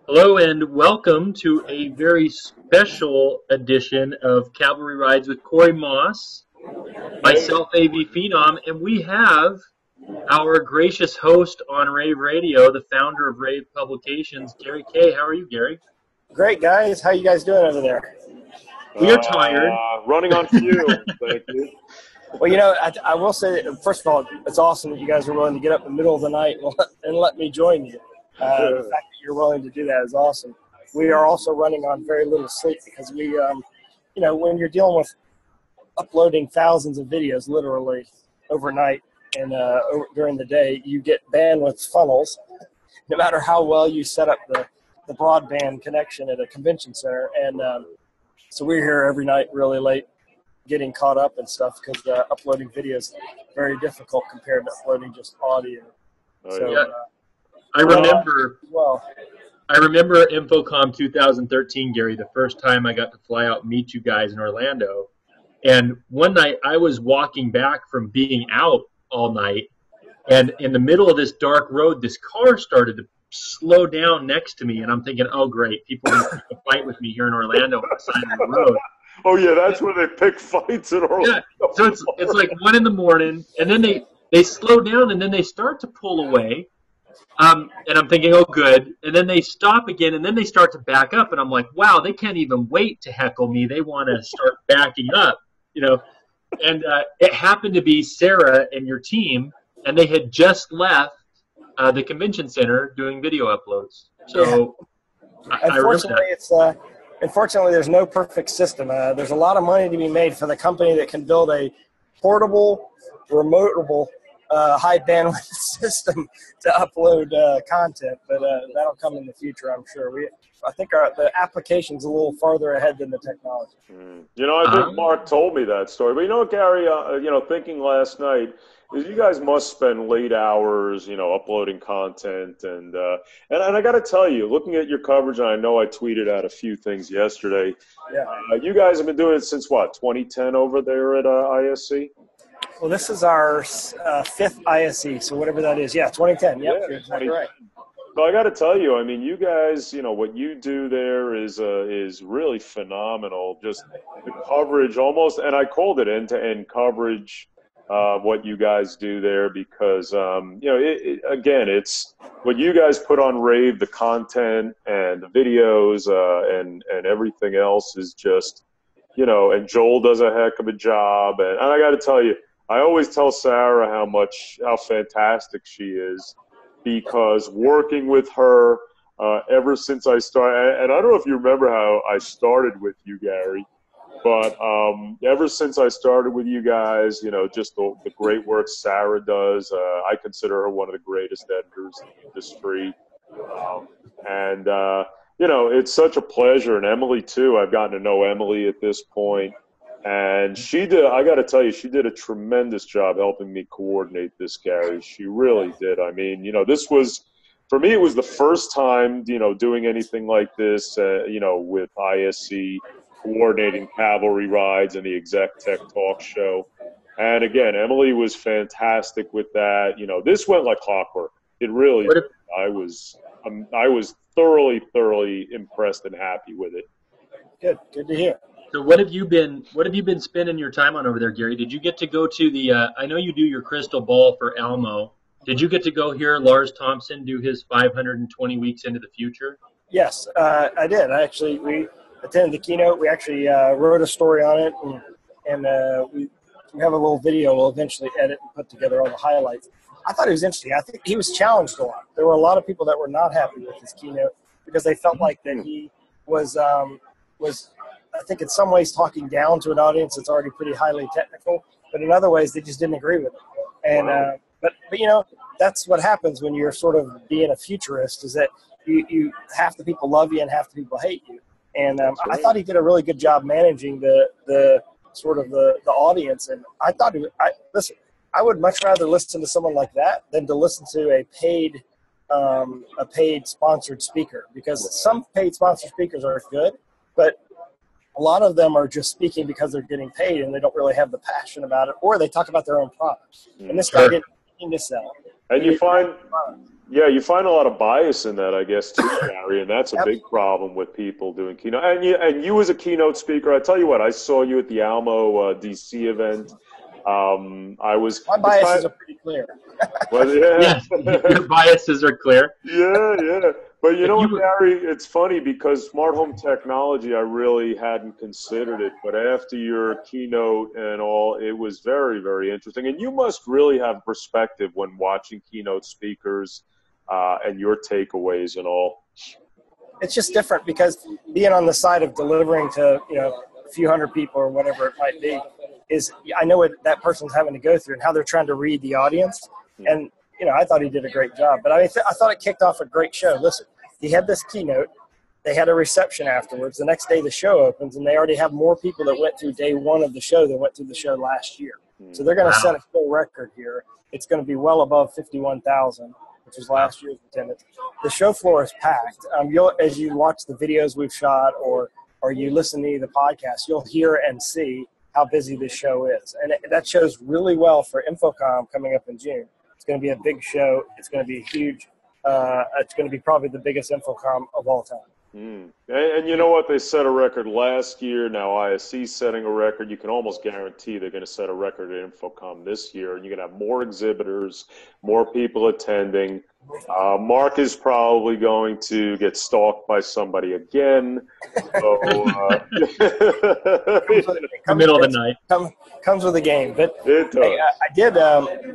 Hello and welcome to a very special edition of Cavalry Rides with Corey Moss, myself, AV Phenom, and we have our gracious host on Rave Radio, the founder of Rave Publications, Gary Kayye. How are you, Gary? Great, guys. How you guys doing over there? We are tired. Running on fumes, thank you. Well, I will say, first of all, it's awesome that you guys are willing to get up in the middle of the night and let me join you. The fact that you're willing to do that is awesome. We are also running on very little sleep because we, when you're dealing with uploading thousands of videos literally overnight and during the day, you get bandwidth funnels. No matter how well you set up the broadband connection at a convention center, and so we're here every night really late getting caught up and stuff because uploading videos is very difficult compared to uploading just audio. I remember InfoComm 2013, Gary, the first time I got to fly out and meet you guys in Orlando. And one night I was walking back from being out all night, and in the middle of this dark road, this car started to slow down next to me, and I'm thinking, oh, great, people are going to pick a fight with me here in Orlando on the side of the road. Oh, yeah, that's where they pick fights in Orlando. Yeah, so it's like 1 a.m, and then they slow down, and then they start to pull away, and I'm thinking, oh, good, and then they stop again, and then they start to back up, and I'm like, wow, they can't even wait to heckle me. They want to start backing up, and it happened to be Sarah and your team, and they had just left the convention center doing video uploads. So yeah. Unfortunately, there's no perfect system. There's a lot of money to be made for the company that can build a portable, remotable, high bandwidth system to upload content, but that'll come in the future, I'm sure. I think the application's a little farther ahead than the technology. I think Mark told me that story. But you know what, Gary, thinking last night, is you guys must spend late hours, uploading content. And I got to tell you, looking at your coverage, and I know I tweeted out a few things yesterday, you guys have been doing it since, 2010 over there at ISE? Well, this is our fifth ISE, so whatever that is. Yeah, 2010. Yep, yeah, you're exactly right. So I got to tell you, I mean, you guys, what you do there is really phenomenal. Just the coverage almost, and I called it end-to-end coverage, what you guys do there because, again, it's what you guys put on Rave, the content and the videos and everything else is just, and Joel does a heck of a job. And I got to tell you, I always tell Sarah how fantastic she is. Because working with her ever since I started, and I don't know if you remember how I started with you, Gary, but ever since I started with you guys, just the great work Sarah does, I consider her one of the greatest editors in the industry. It's such a pleasure. And Emily, too, I've gotten to know Emily at this point. And I got to tell you, she did a tremendous job helping me coordinate this, Gary. She really did. I mean, this was, for me, it was the first time, doing anything like this, with ISE, coordinating cavalry rides and the Exec Tech Talk Show. And again, Emily was fantastic with that. This went like clockwork. It really did. I was thoroughly impressed and happy with it. Good to hear. So what have you been spending your time on over there, Gary? Did you get to go to the I know you do your crystal ball for Almo. Did you get to go hear Lars Thompson do his 520 weeks into the future? Yes, I did. We attended the keynote. We actually wrote a story on it, and we have a little video we'll eventually edit and put together all the highlights. I thought it was interesting. I think he was challenged a lot. There were a lot of people that were not happy with his keynote because they felt like that he was I think in some ways talking down to an audience that's already pretty highly technical, but in other ways they just didn't agree with it. And but that's what happens when you're sort of being a futurist, is that you half the people love you and half the people hate you. And I thought he did a really good job managing the sort of the audience. And I thought I would much rather listen to someone like that than to listen to a paid sponsored speaker, because some paid sponsored speakers are good, but a lot of them are just speaking because they're getting paid and they don't really have the passion about it, or they talk about their own product. And this guy didn't sell. And you find Yeah, you find a lot of bias in that, I guess, too, Gary, and that's a big problem with people doing keynote. And you as a keynote speaker, I tell you what, I saw you at the Almo DC event. I was My biases are pretty clear. well, yeah, Yes, your biases are clear. yeah. But you But know you what, were, Gary? It's funny because smart home technology, I really hadn't considered it. But after your keynote and all, it was very, very interesting. And you must really have perspective when watching keynote speakers and your takeaways and all. It's just different because being on the side of delivering to, a few hundred people or whatever it might be, is I know what that person's having to go through and how they're trying to read the audience. And, I thought he did a great job. But I thought it kicked off a great show. Listen, he had this keynote. They had a reception afterwards. The next day the show opens, and they already have more people that went through day one of the show than went through the show last year. So they're going to set a full record here. It's going to be well above 51,000, which was last year's attendance. The show floor is packed. As you watch the videos we've shot or you listen to the podcast, you'll hear and see how busy this show is. And that shows really well for InfoComm coming up in June. It's going to be a big show. It's going to be huge. It's going to be probably the biggest InfoComm of all time. And you know what? They set a record last year. Now ISE setting a record. You can almost guarantee they're going to set a record at InfoComm this year. And you're going to have more exhibitors, more people attending. Mark is probably going to get stalked by somebody again. So, the middle of the night. Comes with a game. But it does. hey, I did.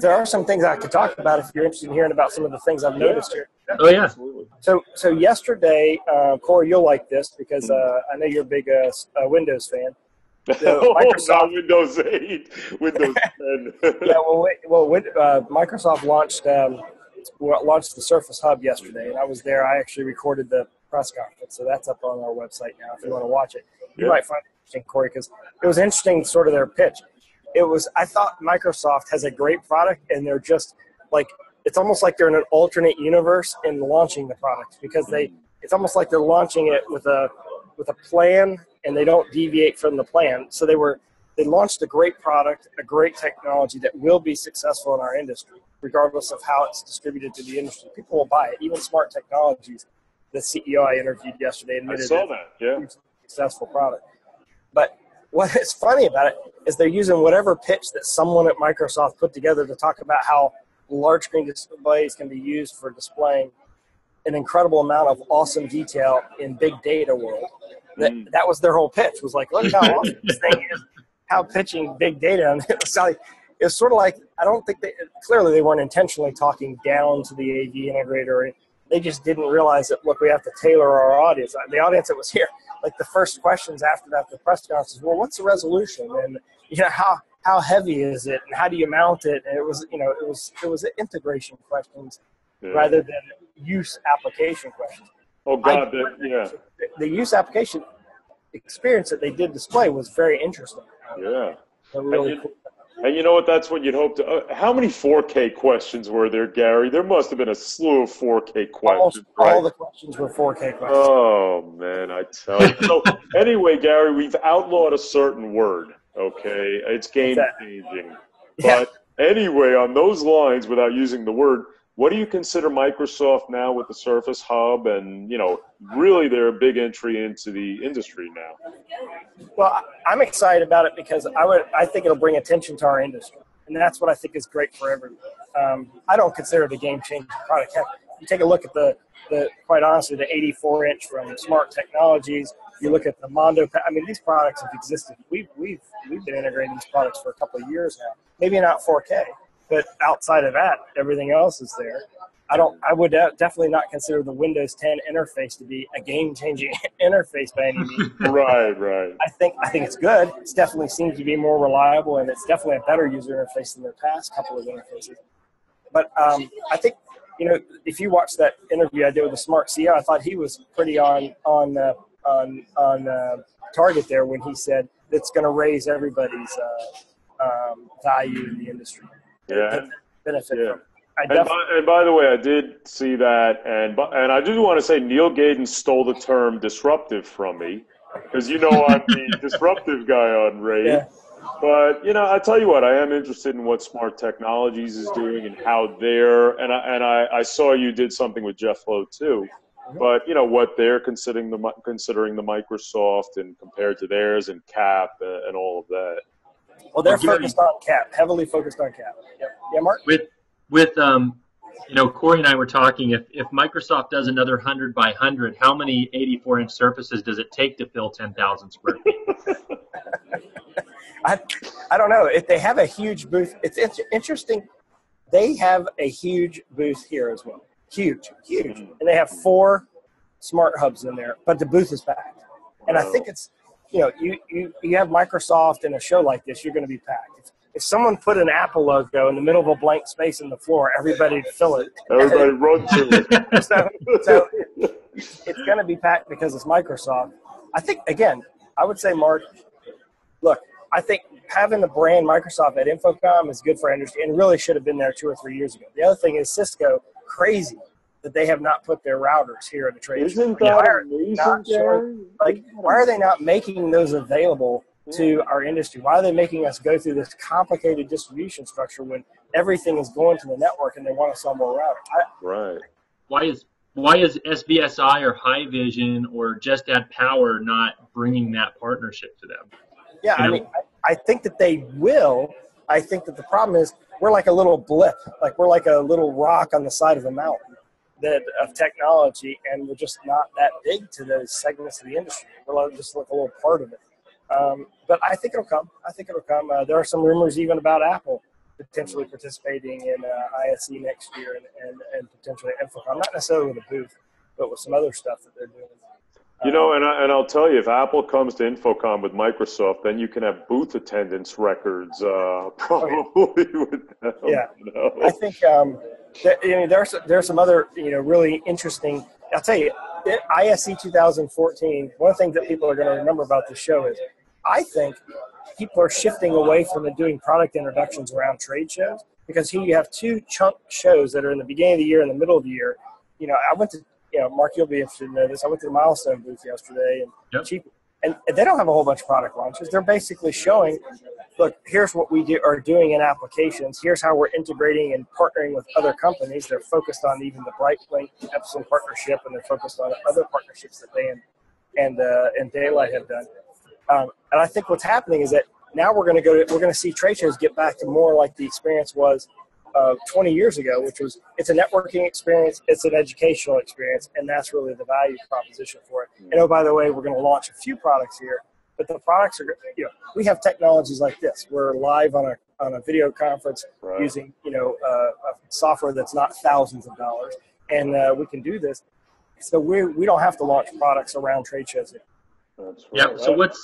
There are some things I could talk about if you're interested in hearing about some of the things I've noticed here. Oh, yeah. Absolutely. So yesterday, Corey, you'll like this because I know you're a big Windows fan. Not Windows 8, Windows 10. Yeah, Microsoft launched the Surface Hub yesterday, and I was there. I actually recorded the press conference, so that's up on our website now if you want to watch it. You might find it interesting, Corey, because it was interesting, sort of their pitch. I thought Microsoft has a great product, and they're just like, it's almost like they're in an alternate universe in launching the product because it's almost like they're launching it with a plan, and they don't deviate from the plan. So they launched a great product, a great technology that will be successful in our industry, regardless of how it's distributed to the industry. People will buy it. Even Smart Technologies, the CEO I interviewed yesterday, admitted it's a successful product. But what is funny about it is they're using whatever pitch that someone at Microsoft put together to talk about how large screen displays can be used for displaying an incredible amount of awesome detail in big data world. That was their whole pitch, was like, look how awesome this thing is, how pitching big data. And it was sort of like, I don't think clearly they weren't intentionally talking down to the AV integrator. They just didn't realize that, look, we have to tailor our audience. The audience that was here, like the first questions after that, the press conference is, well, what's the resolution? And, how heavy is it? And how do you mount it? And it was integration questions rather than use application questions. Oh, God, The use application experience that they did display was very interesting. Yeah. Really cool. And you know what? That's what you'd hope to. How many 4K questions were there, Gary? There must have been a slew of 4K questions. Almost all the questions were 4K questions. Oh, man, I tell you. So, anyway, Gary, we've outlawed a certain word, okay? It's game-changing. Yeah. But anyway, on those lines, without using the word, what do you consider Microsoft now with the Surface Hub? And, really they're a big entry into the industry now. Well, I'm excited about it because I think it'll bring attention to our industry. And that's what I think is great for everyone. I don't consider it a game-changing product. Heck, you take a look at the quite honestly, the 84-inch from Smart Technologies. You look at the Mondo. I mean, these products have existed. We've been integrating these products for a couple of years now. Maybe not 4K. But outside of that, everything else is there. I would definitely not consider the Windows 10 interface to be a game-changing interface by any means. Right. I think it's good. It definitely seems to be more reliable, and it's definitely a better user interface than their past couple of interfaces. But I think, if you watch that interview I did with the Smart CEO, I thought he was pretty on target there when he said it's going to raise everybody's value in the industry. Yeah. Benefit from. And by the way, I did see that, and I do want to say Neil Gaidan stole the term disruptive from me, because I'm the disruptive guy on Raid. Yeah. But I tell you what, I am interested in what Smart Technologies is doing and how they're. And I saw you did something with Jeff Lowe too. But what they're considering the Microsoft and compared to theirs and CAP and all of that. Well, they're focused on CAP, heavily focused on CAP. Yep. Yeah, Mark. With Corey and I were talking. If Microsoft does another 100 by 100, how many 84-inch surfaces does it take to fill 10,000 square feet? I don't know. If they have a huge booth, it's interesting. They have a huge booth here as well. Huge. And they have 4 smart hubs in there, but the booth is packed. And I think it's, you have Microsoft in a show like this, you're going to be packed. If someone put an Apple logo in the middle of a blank space in the floor, everybody'd fill it. Everybody run to it. so it's going to be packed because it's Microsoft. I think, again, I would say, Mark, look, I think having the brand Microsoft at InfoComm is good for industry and really should have been there 2 or 3 years ago. The other thing is Cisco, crazy that they have not put their routers here at the trade show. Isn't that amazing, why are they not making those available to our industry? Why are they making us go through this complicated distribution structure when everything is going to the network and they want to sell more routers? Right. Why is SBSI or High Vision or Just Add Power not bringing that partnership to them? Yeah, I mean, I think that they will. I think that the problem is we're like a little blip, like we're like a little rock on the side of a mountain of technology, and we're just not that big to those segments of the industry. We're just like a little part of it. But I think it'll come. There are some rumors even about Apple potentially participating in ISE next year and potentially InfoComm, not necessarily with a booth, but with some other stuff that they're doing. And I'll tell you, if Apple comes to InfoComm with Microsoft, then you can have booth attendance records probably with them. Yeah, I think there's some other really interesting. I'll tell you, ISE 2014. One of the things that people are going to remember about this show is, I think people are shifting away from doing product introductions around trade shows, because here you have 2 chunk shows that are in the beginning of the year and the middle of the year. I went to. Mark, you'll be interested in this. I went to the Milestone booth yesterday, and they don't have a whole bunch of product launches. They're basically showing, look, here's what we are doing in applications. Here's how we're integrating and partnering with other companies. They're focused on even the Brightlink Epson partnership, and they're focused on other partnerships that they and Daylight have done. And I think what's happening is that now we're going to see trade shows get back to more like the experience was 20 years ago, which was, it's a networking experience, it's an educational experience, and that's really the value proposition for it. And oh, by the way, we're going to launch a few products here, but the products are, we have technologies like this. We're live on a video conference using, a software that's not thousands of dollars, and we can do this. So we don't have to launch products around trade shows yet. That's right. Yep. So what's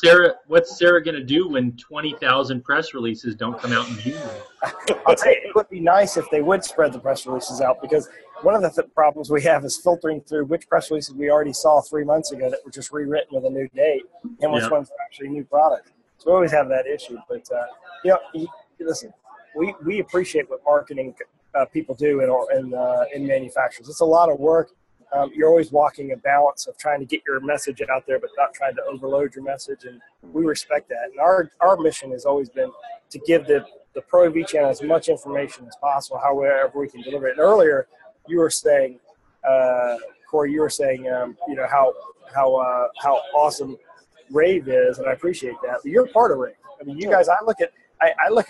Sarah going to do when 20,000 press releases don't come out in June? I'll tell you, it would be nice if they would spread the press releases out, because one of the problems we have is filtering through which press releases we already saw 3 months ago that were just rewritten with a new date, and which ones are actually new products. So we always have that issue. But listen, we appreciate what marketing people do in manufacturers. It's a lot of work. You're always walking a balance of trying to get your message out there, but not trying to overload your message, and we respect that. And our mission has always been to give the Pro AV channel as much information as possible, however we can deliver it. And earlier, you were saying, Corey, how awesome Rave is, and I appreciate that. But you're part of Rave. I mean, you guys, I look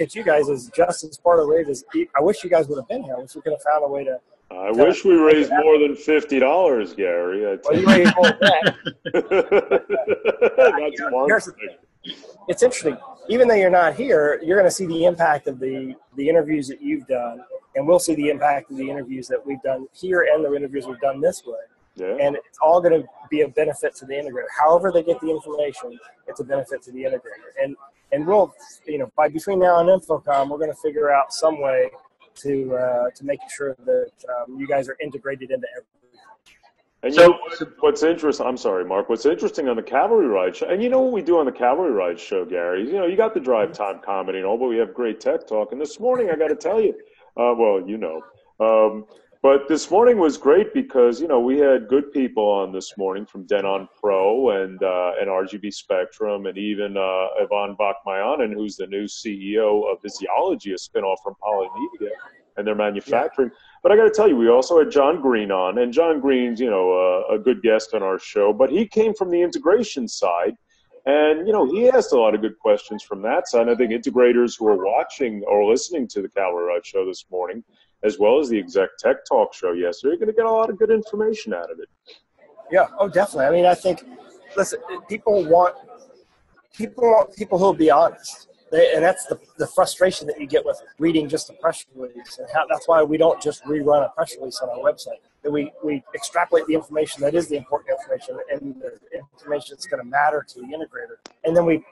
at you guys as just as part of Rave as I wish you guys would have been here. I wish we could have found a way to. I wish we raised more than $50, Gary. Well, you raised more than that. That's one thing. It's interesting. Even though you're not here, you're going to see the impact of the interviews that you've done, and we'll see the impact of the interviews that we've done here and the interviews we've done this way. Yeah. And it's all going to be a benefit to the integrator. However they get the information, it's a benefit to the integrator. And we'll, by between now and InfoComm, we're going to figure out some way to making sure that you guys are integrated into everything. And what's interesting, I'm sorry, Mark, what's interesting on the Cavalry Ride show, and you know what we do on the Cavalry Ride show, Gary, you got the drive time comedy and all, but we have great tech talk. And this morning, I got to tell you, but But this morning was great because, we had good people on this morning from Denon Pro and RGB Spectrum, and even Ivan Bachmayanin, who's the new CEO of Visiology, a spinoff from Polymedia, and their manufacturing. Yeah. But I got to tell you, we also had John Green on, and John Green's, a good guest on our show, but he came from the integration side. And, he asked a lot of good questions from that side. I think integrators who are watching or listening to the Calorie Ride show this morning, as well as the Exec Tech Talk show yesterday, are going to get a lot of good information out of it. Yeah, oh, definitely. I mean, I think, listen, people want people who will be honest. And that's the frustration that you get with reading just a press release. And that's why we don't just rerun a press release on our website. That we extrapolate the information that is the important information and the information that's going to matter to the integrator. And then we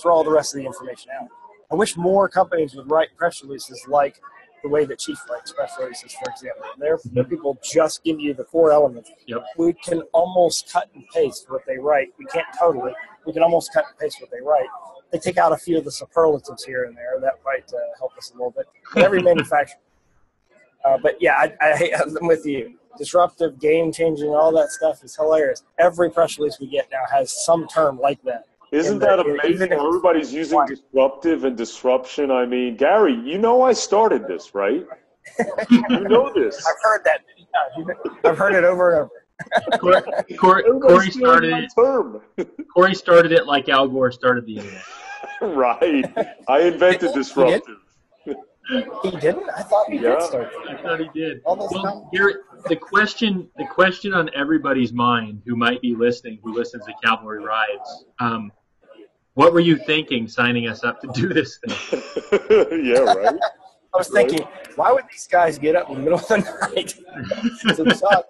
throw all the rest of the information out. I wish more companies would write press releases like the way that Chief writes press releases, for example. Their people just give you the core elements. Yep. We can almost cut and paste what they write. We can't totally. We can almost cut and paste what they write. They take out a few of the superlatives here and there. That might help us a little bit. But every manufacturer. But yeah, I'm with you. Disruptive, game-changing, all that stuff is hilarious. Every press release we get now has some term like that. Isn't that amazing? Everybody's using disruptive and disruption. I mean, Gary, I started this, right? You know this. I've heard that. I've heard it over and over. Corey started it like Al Gore started the internet. Right. I invented disruptive. He didn't? I thought he did start it. I thought he did. Well, here, the question on everybody's mind who might be listening, who listens to Cavalry Rides, what were you thinking signing us up to do this thing? Yeah, right. I was thinking, why would these guys get up in the middle of the night to talk?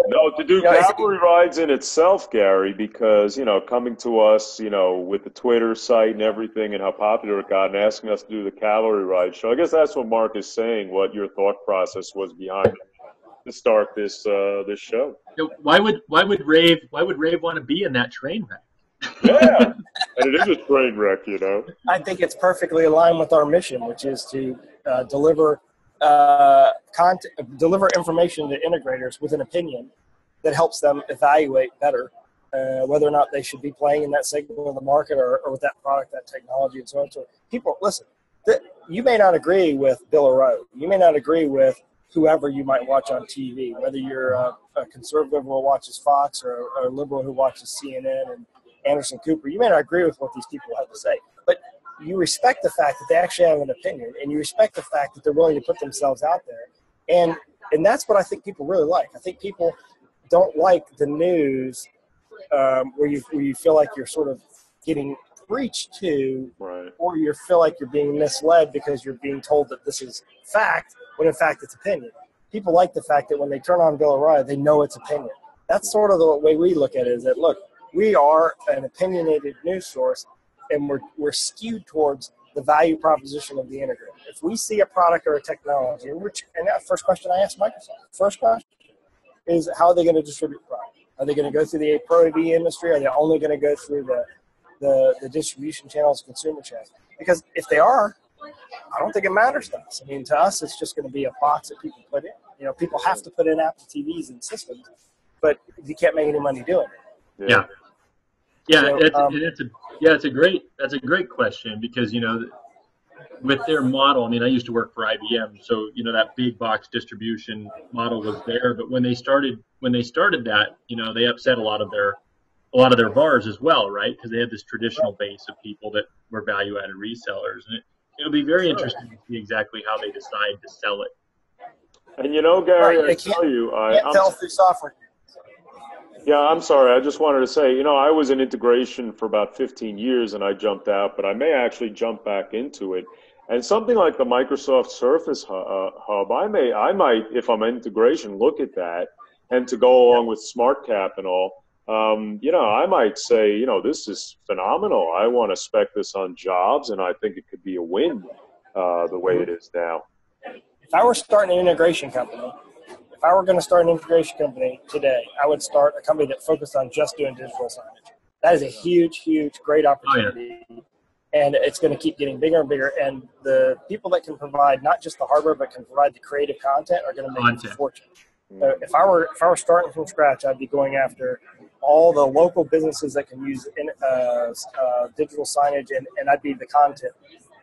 No, to do Cavalry Rides in itself, Gary, because, coming to us, with the Twitter site and everything and how popular it got and asking us to do the Cavalry Ride show. I guess that's what Mark is saying, what your thought process was behind it to start this show. Why would Rave want to be in that train wreck? Yeah, and it is a train wreck, I think it's perfectly aligned with our mission, which is to deliver information to integrators with an opinion that helps them evaluate better whether or not they should be playing in that segment of the market or with that product, that technology, and so on. So people, listen, you may not agree with Bill O'Reilly. You may not agree with whoever you might watch on TV, whether you're a conservative who watches Fox or a liberal who watches CNN and Anderson Cooper. You may not agree with what these people have to say, but you respect the fact that they actually have an opinion, and you respect the fact that they're willing to put themselves out there. And that's what I think people really like. I think people don't like the news where you feel like you're sort of getting preached to, right, or you feel like you're being misled because you're being told that this is fact, when in fact it's opinion. People like the fact that when they turn on Bill O'Reilly, they know it's opinion. That's sort of the way we look at it, is that, look, we are an opinionated news source, and we're skewed towards the value proposition of the integrator. If we see a product or a technology, and that first question I asked Microsoft, first question is, how are they going to distribute the product? Are they going to go through the Pro AV industry? Are they only going to go through the distribution channels, consumer channels? Because if they are, I don't think it matters to us. I mean, to us, it's just going to be a box that people put in. People have to put in Apple TVs and systems, but you can't make any money doing it. Yeah. Yeah, it's a great question, because with their model, I mean, I used to work for IBM, so that big box distribution model was there. But when they started that, they upset a lot of their VARs as well, right? Because they had this traditional base of people that were value added resellers, and it'll be very interesting to see exactly how they decide to sell it. And Gary, I tell you, I'm sell through software. Yeah, I'm sorry. I just wanted to say, I was in integration for about 15 years and I jumped out, but I may actually jump back into it. And something like the Microsoft Surface Hub, I might, if I'm in integration, look at that. And to go along with SmartCap and all, I might say, this is phenomenal. I want to spec this on jobs, and I think it could be a win the way it is now. If I were starting an integration company, if I were going to start an integration company today, I would start a company that focused on just doing digital signage. That is a huge, huge, great opportunity. Oh, yeah. and it's going to keep getting bigger and bigger. And the people that can provide not just the hardware but can provide the creative content are going to make a fortune. So if I were starting from scratch, I'd be going after all the local businesses that can use digital signage, and I'd be the content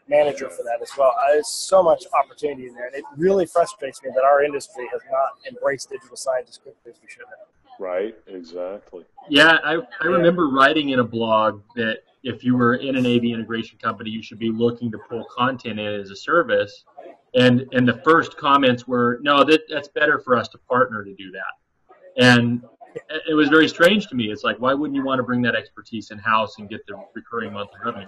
manager for that as well. There's so much opportunity in there, and it really frustrates me that our industry has not embraced digital signage as quickly as we should have. Right, exactly. Yeah, I remember writing in a blog that if you were in an AV integration company, you should be looking to pull content in as a service. And the first comments were, no, that's better for us to partner to do that. And it was very strange to me. It's like, why wouldn't you want to bring that expertise in-house and get the recurring monthly revenue?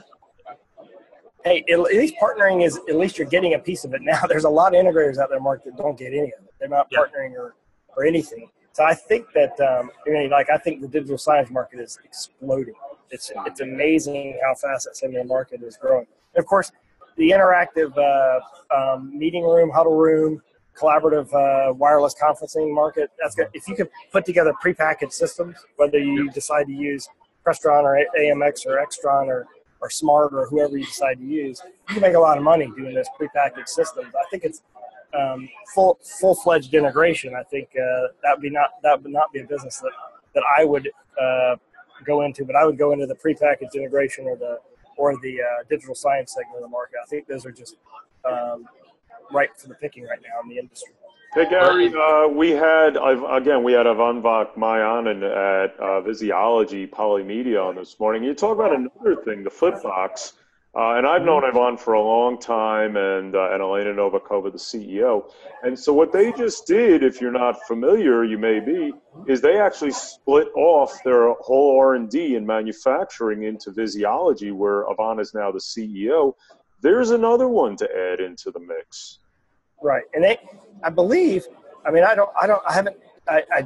Hey, at least partnering is, at least you're getting a piece of it now. There's a lot of integrators out there, Mark, that don't get any of it. They're not partnering or anything. So I think that, I think the digital signage market is exploding. It's amazing how fast that segment of the market is growing. And of course, the interactive meeting room, huddle room, collaborative wireless conferencing market, that's good. If you could put together prepackaged systems, whether you decide to use Crestron or AMX or Extron or Smart or whoever you decide to use, you can make a lot of money doing those prepackaged systems. I think it's full-fledged integration. I think that would not be a business that I would go into, but I would go into the prepackaged integration or the digital science segment of the market. I think those are just ripe for the picking right now in the industry. Hey Gary, we had Avanvak Mayanan at Visiology Polymedia on this morning. You talk about another thing, the Flipbox, and I've known Ivan for a long time, and Elena Novakova, the CEO. And so what they just did, if you're not familiar, you may be, is they actually split off their whole R&D and manufacturing into Visiology, where Ivan is now the CEO. There's another one to add into the mix. Right, and I believe, I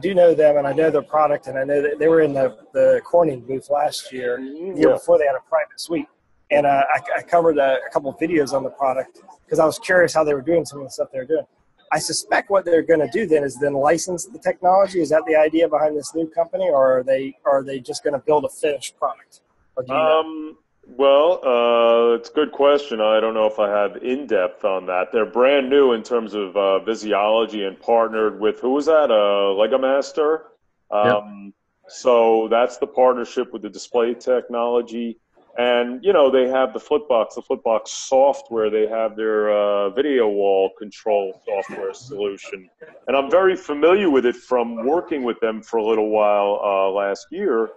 do know them, and I know their product, and I know that they were in the Corning booth last year, the year before they had a private suite, and I covered a couple of videos on the product because I was curious how they were doing some of the stuff they were doing. I suspect what they're going to do then is then license the technology. Is that the idea behind this new company, or are they just going to build a finished product? Or do you know? Well, it's a good question. I don't know if I have in-depth on that. They're brand new in terms of Visiology and partnered with, who was that, Legomaster? So that's the partnership with the display technology. And, they have the Flipbox software. They have their video wall control software solution. And I'm very familiar with it from working with them for a little while last year.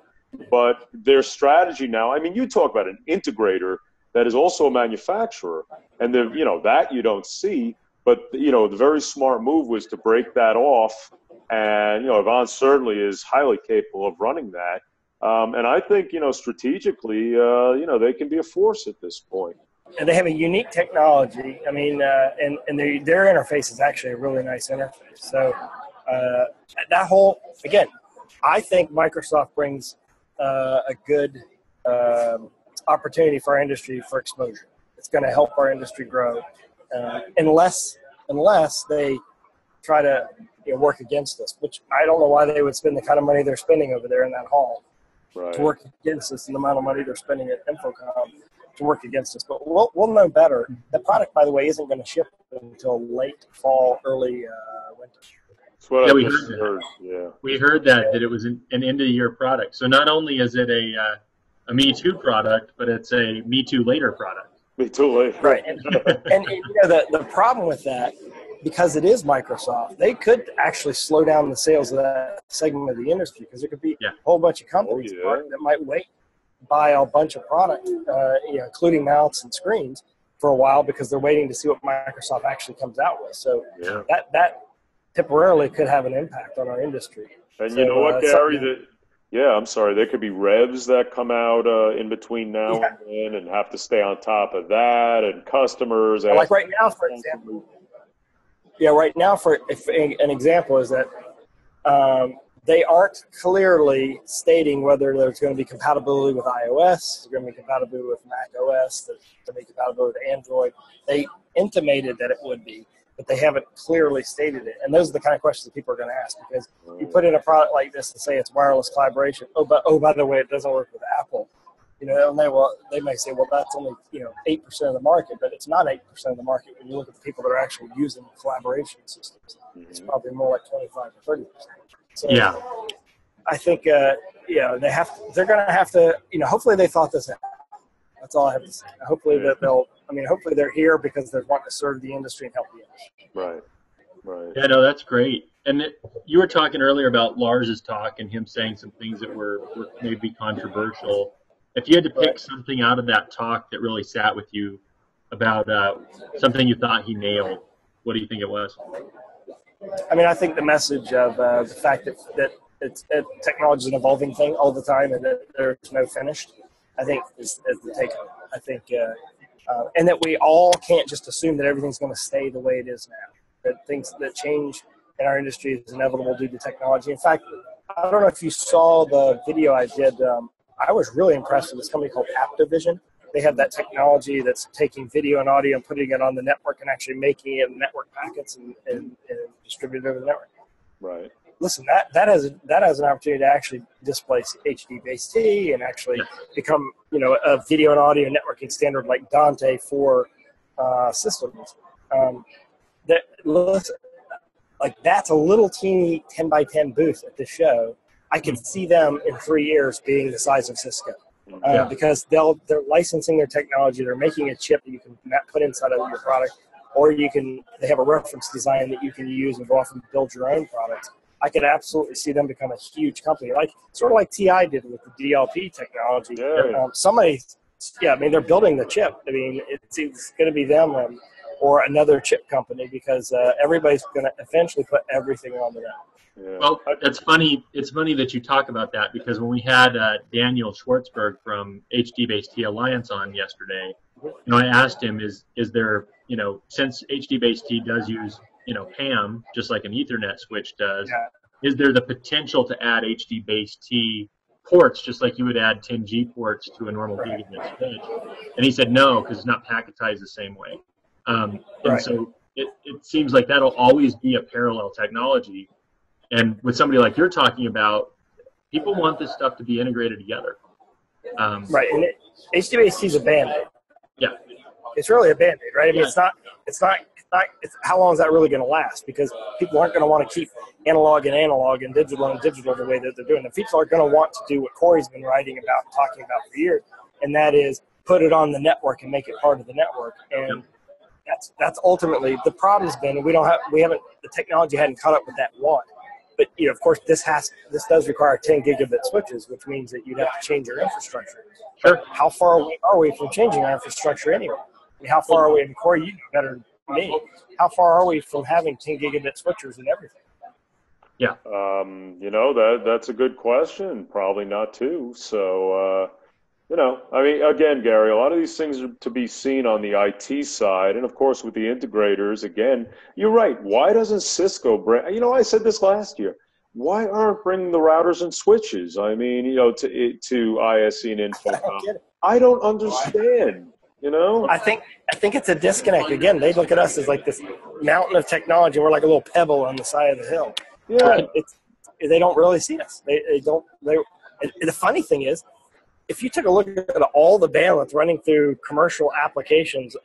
But their strategy now, you talk about an integrator that is also a manufacturer, and that you don't see, but the very smart move was to break that off, and Ivan certainly is highly capable of running that, and I think strategically, they can be a force at this point. And they have a unique technology. And their interface is actually a really nice interface. So that whole, again, I think Microsoft brings a good opportunity for our industry for exposure. It's going to help our industry grow, unless they try to work against us, which I don't know why they would spend the kind of money they're spending over there in that hall to work against us, and the amount of money they're spending at Infocom to work against us. But we'll know better. The product, by the way, isn't going to ship until late fall, early winter. We heard that it was an end-of-the-year product. So not only is it a Me Too product, but it's a Me Too later product. Me Too later. Right. And the problem with that, because it is Microsoft, they could actually slow down the sales of that segment of the industry, because there could be a whole bunch of companies that might wait, buy a bunch of product, including mounts and screens, for a while, because they're waiting to see what Microsoft actually comes out with. So that temporarily could have an impact on our industry. And you know what, Gary? I'm sorry. There could be revs that come out in between now and then, and have to stay on top of that, and customers. Like right now, for example. Right now, an example is that they aren't clearly stating whether there's going to be compatibility with iOS, there's going to be compatibility with Mac OS, there's going to be compatibility with Android. They intimated that it would be, but they haven't clearly stated it. And those are the kind of questions that people are going to ask, because you put in a product like this and say it's wireless collaboration. Oh, by the way, it doesn't work with Apple. You know, they may say, well, that's only 8% of the market, but it's not 8% of the market when you look at the people that are actually using collaboration systems. It's probably more like 25 or 30%. So Yeah. I think they're going to have to, hopefully they thought this out. That's all I have to say. Hopefully hopefully they're here because they want to serve the industry and help the industry. Right. Yeah, no, that's great. And you were talking earlier about Lars's talk and him saying some things that were maybe controversial. If you had to pick something out of that talk that really sat with you about something you thought he nailed, what do you think it was? I mean, I think the message of the fact that technology is an evolving thing all the time and that there's no finished, I think is the take home. I think, and that we all can't just assume that everything's going to stay the way it is now. That things that change in our industry is inevitable due to technology. In fact, I don't know if you saw the video I did. I was really impressed with this company called Aptovision. They have that technology that's taking video and audio and putting it on the network and actually making it in network packets and distributed over the network. Right. Listen, that has an opportunity to actually displace HD-based and actually become a video and audio networking standard like Dante for systems. That's a little teeny 10 by 10 booth at the show. I can see them in 3 years being the size of Cisco because they're licensing their technology. They're making a chip that you can put inside of your product, or they have a reference design that you can use and go off and build your own products. I could absolutely see them become a huge company, sort of like TI did with the DLP technology. They're building the chip. I mean, it's going to be them or another chip company because everybody's going to eventually put everything on the net. Yeah. Well, it's funny. It's funny that you talk about that because when we had Daniel Schwartzberg from HD-Based T Alliance on yesterday, I asked him, is there, since HD-Based T does use, PAM, just like an Ethernet switch does, is there the potential to add HD-Based T ports, just like you would add 10G ports to a normal gigabit switch? And he said no, because it's not packetized the same way. And so it seems like that'll always be a parallel technology. And with somebody like you're talking about, people want this stuff to be integrated together. And HD-Based is a Band-Aid. Yeah. It's really a Band-Aid, right? I mean, it's how long is that really going to last? Because people aren't going to want to keep analog and digital the way that they're doing it. People are going to want to do what Corey's been talking about for years, and that is put it on the network and make it part of the network. And that's ultimately the problem's been the technology hadn't caught up with that want. But of course, this does require 10 gigabit switches, which means that you'd have to change your infrastructure. Sure. But how far away are we from changing our infrastructure anyway? I mean, how far are we? And Corey, you know better than me. How far are we from having 10 gigabit switchers and everything? Yeah. That's a good question. Probably not too. So, I mean, again, Gary, a lot of these things are to be seen on the IT side. And, of course, with the integrators, again, you're right. Why doesn't Cisco bring – I said this last year. Why aren't bringing the routers and switches, to ISE and Infocom? I don't understand, I think it's a disconnect. Again, they look at us as like this mountain of technology. We're like a little pebble on the side of the hill. Yeah. They don't really see us. The funny thing is, if you took a look at all the bandwidth running through commercial applications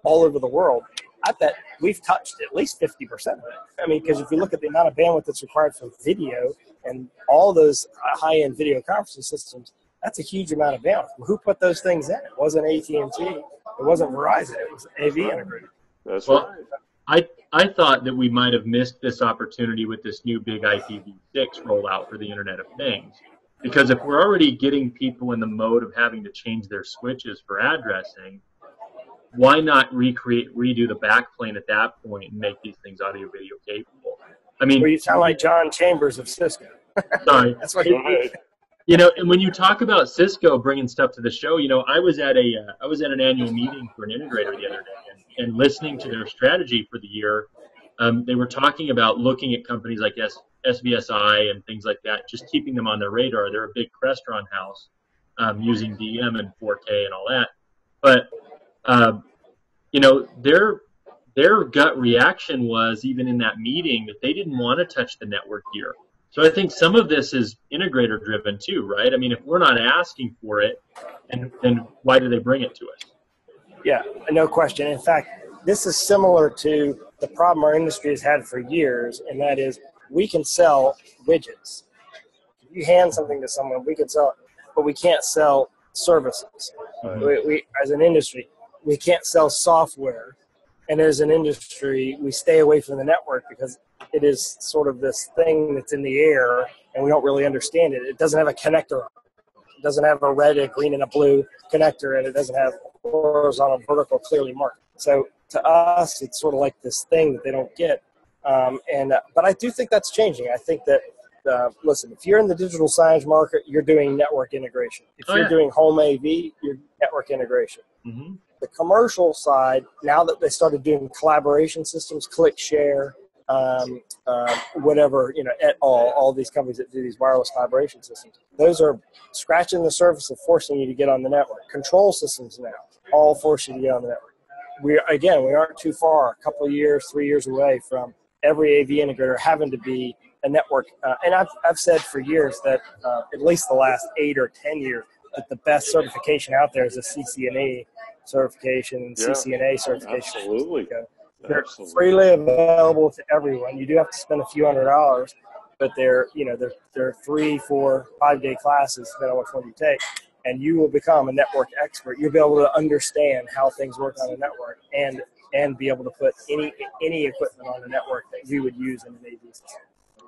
all over the world, I bet we've touched at least 50% of it. I mean, because if you look at the amount of bandwidth that's required for video and all those high-end video conferencing systems, that's a huge amount of bandwidth. Who put those things in? It wasn't AT&T. It wasn't Verizon. It was AV integrated. That's right. I thought that we might have missed this opportunity with this new big IPv6 rollout for the Internet of Things. Because if we're already getting people in the mode of having to change their switches for addressing, why not redo the backplane at that point and make these things audio-video capable? I mean, well, you sound like John Chambers of Cisco. Sorry. That's what you and when you talk about Cisco bringing stuff to the show, I was at an annual meeting for an integrator the other day, and listening to their strategy for the year. They were talking about looking at companies like SVSI and things like that, just keeping them on their radar. They're a big Crestron house using DM and 4K and all that. But, their gut reaction was, even in that meeting, that they didn't want to touch the network gear. So I think some of this is integrator driven too, right? I mean, if we're not asking for it, and why do they bring it to us? Yeah, no question. In fact, this is similar to the problem our industry has had for years, and that is we can sell widgets. If you hand something to someone, we can sell it, but we can't sell services. We, as an industry, we can't sell software. And as an industry, we stay away from the network because it is sort of this thing that's in the air, and we don't really understand it. It doesn't have a connector on it. It doesn't have a red, a green, and a blue connector, and it doesn't have horizontal, vertical, clearly marked. So to us, it's sort of like this thing that they don't get. But I do think that's changing. I think that, listen, if you're in the digital signage market, you're doing network integration. If you're doing home AV, you're network integration. Mm-hmm. The commercial side, now that they started doing collaboration systems, click share, whatever, et al., all these companies that do these wireless collaboration systems, those are scratching the surface of forcing you to get on the network. Control systems now all force you to get on the network. We aren't too far, a couple of years, 3 years away from every AV integrator having to be a network. And I've said for years that at least the last 8 or 10 years, that the best certification out there is a CCNA certification and CCNA certification. Absolutely. They're freely available to everyone. You do have to spend a few $100s, but they're 3, 4, 5-day classes, depending on which one you take, and you will become a network expert. You'll be able to understand how things work on a network and be able to put any equipment on a network that we would use in an AV system.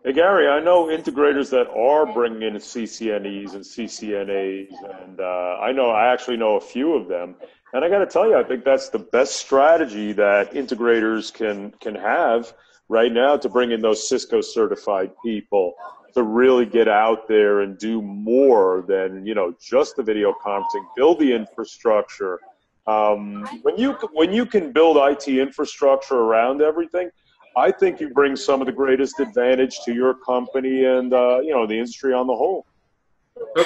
Hey, Gary, I know integrators that are bringing in CCNEs and CCNAs, and I actually know a few of them. And I got to tell you, I think that's the best strategy that integrators can have right now to bring in those Cisco certified people to really get out there and do more than, just the video conferencing, build the infrastructure. When you can build IT infrastructure around everything, I think you bring some of the greatest advantage to your company and, the industry on the whole.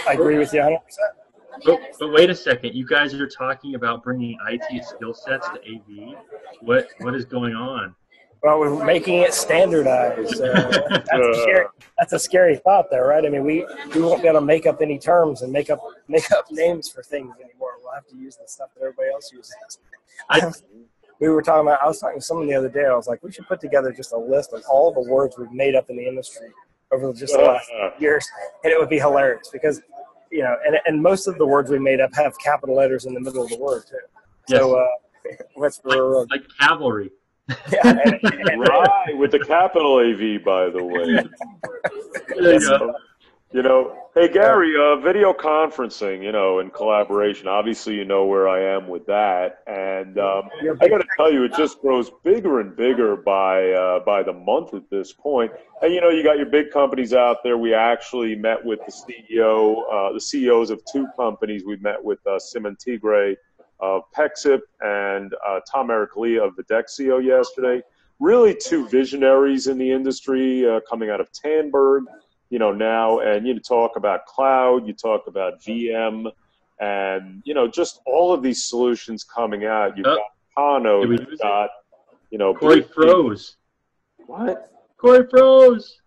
I agree with you 100%. But wait a second. You guys are talking about bringing IT skill sets to AV. What is going on? Well, we're making it standardized. That's a scary thought there, right? I mean, we won't be able to make up any terms and make up names for things anymore. We'll have to use the stuff that everybody else uses. I was talking to someone the other day. I was like, we should put together just a list of all the words we've made up in the industry over just the last years, and it would be hilarious because, and most of the words we made up have capital letters in the middle of the word too. Yes. So like cavalry. Yeah, right, with the capital AV, by the way. There you go. Hey, Gary, video conferencing, and collaboration, obviously you know where I am with that. And I got to tell you, it just grows bigger and bigger by the month at this point. And, you got your big companies out there. We actually met with the CEOs of 2 companies. We met with Simon Tigre of Pexip and Tom Eric Lee of Videxio yesterday. Really 2 visionaries in the industry coming out of Tandberg. Now, and you talk about cloud, you talk about VM, and, just all of these solutions coming out. You've got Kano, you've got, Corey froze. What? Corey froze.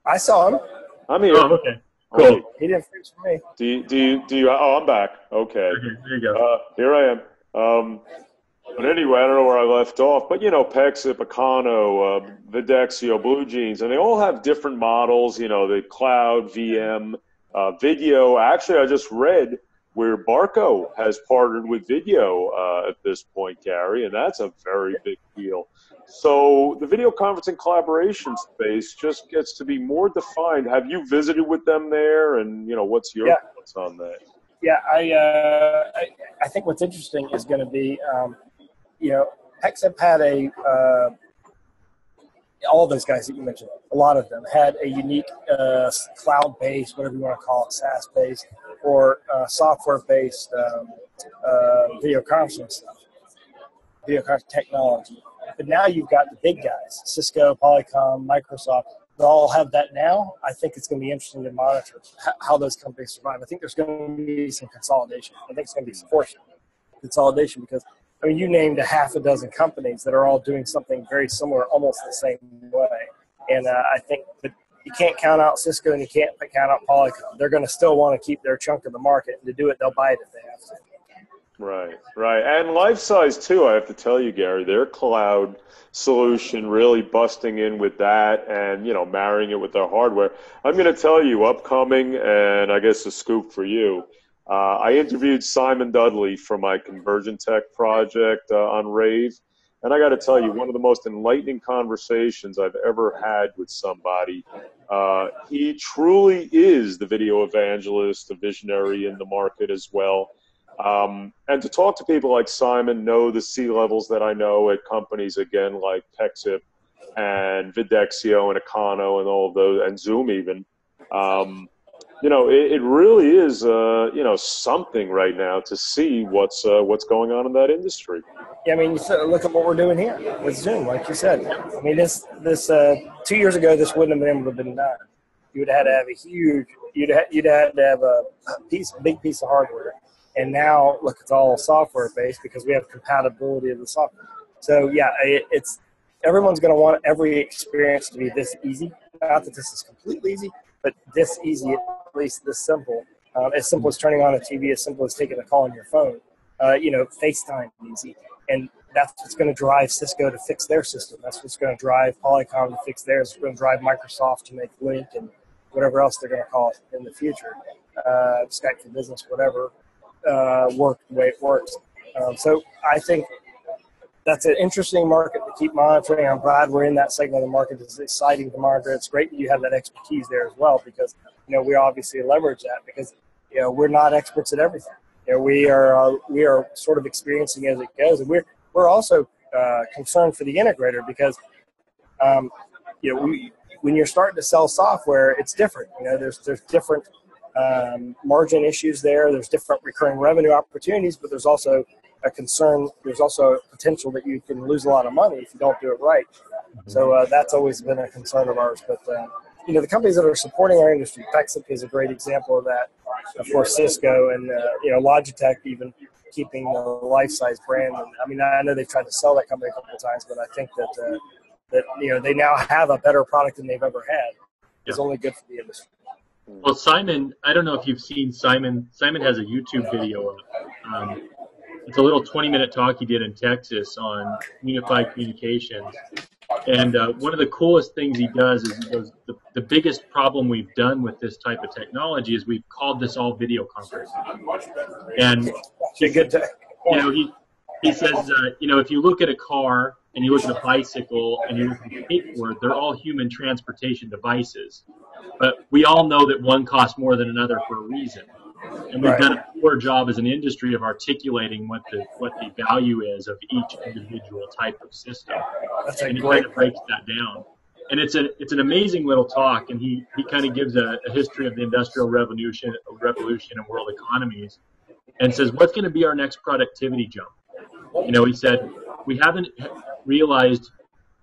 I saw him. I'm here. Oh, okay. Cool. He didn't freeze for me. Do you, oh, I'm back. Okay. There you go. Here I am. But anyway, I don't know where I left off, but Pexip, Acano, Videxio, Blue Jeans, and they all have different models, the cloud, VM, video. Actually, I just read where Barco has partnered with video at this point, Gary, and that's a very big deal. So the video conferencing collaboration space just gets to be more defined. Have you visited with them there, and what's your thoughts on that? Yeah, I think what's interesting is going to be, Pexip had all those guys that you mentioned, a lot of them had a unique cloud-based, whatever you want to call it, SaaS-based or software-based video conferencing stuff, video conferencing technology. But now you've got the big guys, Cisco, Polycom, Microsoft. They all have that now. I think it's going to be interesting to monitor how those companies survive. I think there's going to be some consolidation. I think it's going to be some forced consolidation because, you named a half a dozen companies that are all doing something very similar, almost the same way. And I think that you can't count out Cisco and you can't count out Polycom. They're going to still want to keep their chunk of the market, and to do it, they'll buy it if they have to. Right, right. And Life Size, too, I have to tell you, Gary, their cloud solution really busting in with that and, you know, marrying it with their hardware. I'm going to tell you, upcoming, and I guess a scoop for you, I interviewed Simon Dudley for my Conversion Tech project on Rave. And I got to tell you, one of the most enlightening conversations I've ever had with somebody. He truly is the video evangelist, a visionary in the market as well. And to talk to people like Simon, know the C-levels that I know at companies, again, like Pexip and Videxio and Econo and all of those, and Zoom even, you know, it really is, you know, something right now to see what's going on in that industry. Yeah, I mean, look at what we're doing here with Zoom, like you said. I mean, this 2 years ago, this wouldn't have been able to have been done. You would have had to have a huge, you'd had to have a big piece of hardware. And now, look, it's all software-based because we have compatibility of the software. So, yeah, everyone's going to want every experience to be this easy. Not that this is completely easy, but this easy, at least this simple. As simple as turning on a TV, as simple as taking a call on your phone. You know, FaceTime easy. And that's what's going to drive Cisco to fix their system. That's what's going to drive Polycom to fix theirs. It's going to drive Microsoft to make Link and whatever else they're going to call it in the future. Skype for Business, whatever. Work the way it works. So I think that's an interesting market to keep monitoring. I'm glad we're in that segment of the market. It's exciting to monitor. It's great that you have that expertise there as well because, you know, we obviously leverage that because, you know, we're not experts at everything. You know, we are sort of experiencing as it goes. And we're also concerned for the integrator because, you know, when you're starting to sell software, it's different. You know, there's different margin issues there. There's different recurring revenue opportunities, but there's also a concern. There's also a potential that you can lose a lot of money if you don't do it right. So that's always been a concern of ours. But, you know, the companies that are supporting our industry, Pexip is a great example of that. Of course, Cisco and, you know, Logitech even keeping the Life Size brand. And, I mean, I know they've tried to sell that company a couple of times, but I think that you know, they now have a better product than they've ever had. It's only good for the industry. Well, Simon, I don't know if you've seen Simon. Simon has a YouTube video. It's a little 20-minute talk he did in Texas on unified communications. And one of the coolest things he does is he goes, the biggest problem we've done with this type of technology is we've called this all video conferencing. And you know, he says, you know, if you look at a car and you look at a bicycle and you look at a skateboard, they're all human transportation devices. But we all know that one costs more than another for a reason. And we've done a poor job as an industry of articulating what the value is of each individual type of system. And he kind of breaks that down. And it's an amazing little talk, and he kind of gives a history of the Industrial Revolution and world economies and says, what's going to be our next productivity jump? You know, he said, we haven't realized,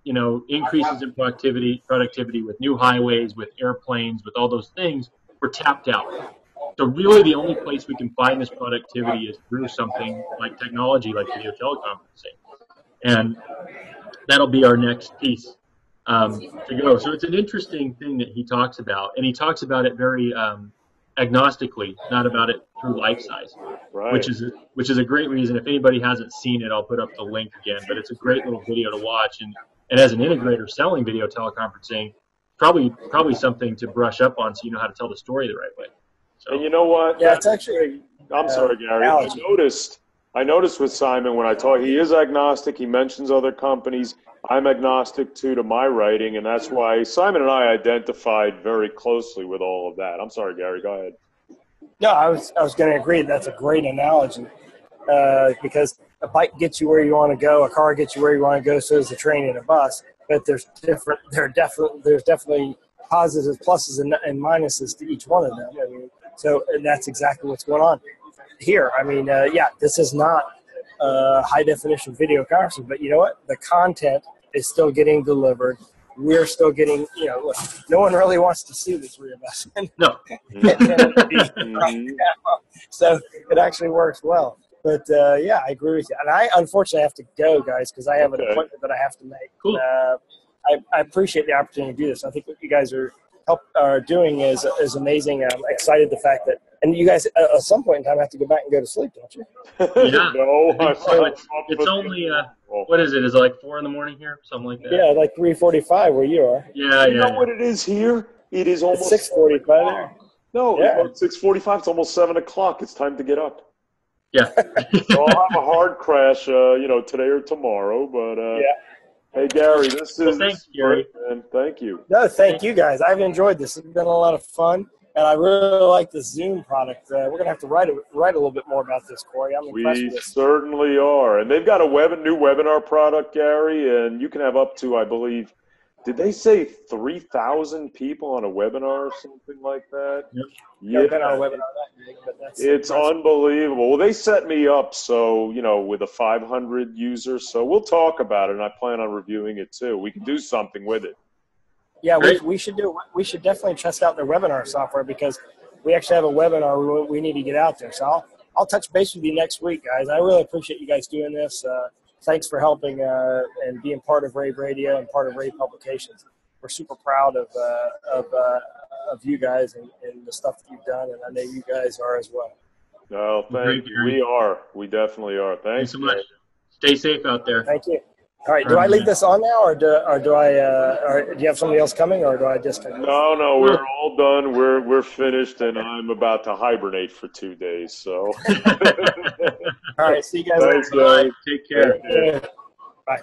you know, increases in productivity with new highways, with airplanes, with all those things. We're tapped out. So really the only place we can find this productivity is through something like technology, like video teleconferencing. And that'll be our next piece to go. So it's an interesting thing that he talks about. And he talks about it very agnostically, not about it through Life Size, which is a great reason. If anybody hasn't seen it, I'll put up the link again. But it's a great little video to watch. And as an integrator selling video teleconferencing, probably something to brush up on so you know how to tell the story the right way. So, and you know what? Yeah, it's actually. I'm sorry, Gary. I noticed with Simon when I talk, he is agnostic. He mentions other companies. I'm agnostic too to my writing, and that's why Simon and I identified very closely with all of that. I'm sorry, Gary. Go ahead. No, I was going to agree. That's a great analogy because a bike gets you where you want to go, a car gets you where you want to go, so does a train and a bus. But there's definitely positives, pluses, and minuses to each one of them. I mean, so and that's exactly what's going on here. I mean, this is not high definition video conferencing, but you know what? The content is still getting delivered. We're still getting, you know, look, no one really wants to see the three of us. No. So it actually works well. But, yeah, I agree with you. And I unfortunately have to go, guys, because I have an appointment that I have to make. Cool. I appreciate the opportunity to do this. I think what you guys are are doing is amazing. I'm excited the fact that, and you guys at some point in time have to go back and go to sleep, don't you? Yeah. No, I think so. It's only what is it? Is it like 4 a.m. here, something like that? Yeah, like 3:45 where you are. Yeah, You know what it is here? It is almost 6:45 there. No, Yeah. it's 6:45. It's almost 7 o'clock. It's time to get up. Yeah. So I'll have a hard crash, today or tomorrow. But Yeah. hey, Gary, this is thanks, Gary. great, man. Thank you. No, thank you guys. I've enjoyed this. It's been a lot of fun, and I really like the Zoom product. We're gonna have to write a little bit more about this, Corey. I'm impressed We with this. certainly are. And they've got a new webinar product, Gary, and you can have up to, I believe, did they say 3,000 people on a webinar or something like that? Yep. Yeah. I've been on a webinar that big, but that's It's impressive. unbelievable. Well, they set me up so, with a 500 users. So we'll talk about it, and I plan on reviewing it too. We can do something with it. Yeah, Great. we should do. We should definitely test out their webinar software because we actually have a webinar we need to get out there. So I'll touch base with you next week, guys. I really appreciate you guys doing this. Thanks for helping and being part of Rave Radio and part of Rave Publications. We're super proud of you guys and the stuff that you've done, and I know you guys are as well. No, thank you. Gary. We are. We definitely are. Thanks so Gary. much. Stay safe out there. Thank you. All right, do I leave this on now, or do you have somebody else coming, or do I just? No, we're all done. We're finished, and I'm about to hibernate for 2 days. So. All right, see you guys Thanks, later. guys. Take care. Yeah. Bye.